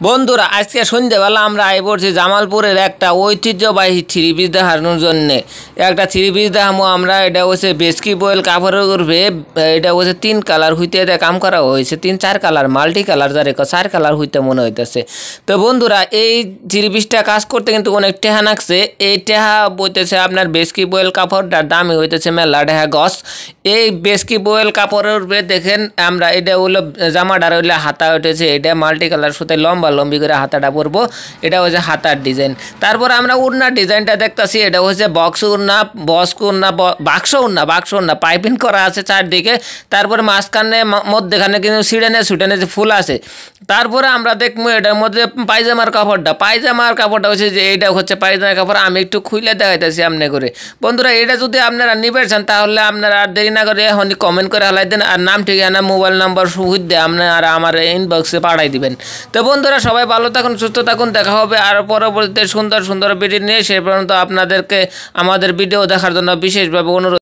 বন্ধুরা আজকে সন্ধ্যেবেলা আমরা আই পড়ছি জামালপুরের একটা ঐতিহ্যবাহী থ্রি পিস দেখানোর জন্যে। একটা থ্রি পিস দেখাবো আমরা। এটা হচ্ছে বেস্কি বয়েল কাপড়ের উপরে, এটা হচ্ছে 3 কালার হইতে এটা কাম করা হয়েছে, 3-4 কালার, মাল্টি কালার, যারে 4 কালার হইতে মনে হইতেছে। তো বন্ধুরা এই থ্রি পিসটা কাজ করতে কিন্তু অনেক টেহা নাকছে। এই টেহা বইতেছে আপনার বেস্কি বয়েল কাপড়টার দামই হইতেছে মেলা টেহা গছ। এই বেস্কি বয়েল কাপড়ের উপরে দেখেন আমরা এটা হলো জামাটার হইলে হাতা উঠেছে, এটা মাল্টি কালার সুতে লম্বা লম্বি করে হাতাটা পরবো, এটা হচ্ছে হাতার ডিজাইন। তারপর আমরা উড়নার ডিজাইনটা দেখতেছি, এটা হচ্ছে বাক্স উড়না পাইপিং করা আছে চারদিকে। তারপর মাঝখানে মধ্যেখানে কিন্তু সিডেনে যে ফুল আছে। তারপরে আমরা দেখবো এটার মধ্যে পায়জামার কাপড়টা হচ্ছে যে এটা হচ্ছে পায়জামার কাপড়। আমি একটু খুলে দেখাইতেছি আমনে করে। বন্ধুরা এটা যদি আপনারা নিবে চান তাহলে আপনারা আর দেরি না করে এখনই কমেন্ট করে হালাই দেন, আর নাম ঠিকানা মোবাইল নাম্বার সুবিধ দিয়ে আপনারা আমার ইনবক্সে পাঠাই দিবেন। তো বন্ধুরা সবাই ভালো থাকুন, সুস্থ থাকুন, দেখা হবে আর পরবর্তীতে সুন্দর সুন্দর ভিডিও নিয়ে। সে পর্যন্ত আপনাদেরকে আমাদের ভিডিও দেখার জন্য বিশেষভাবে অনুরোধ।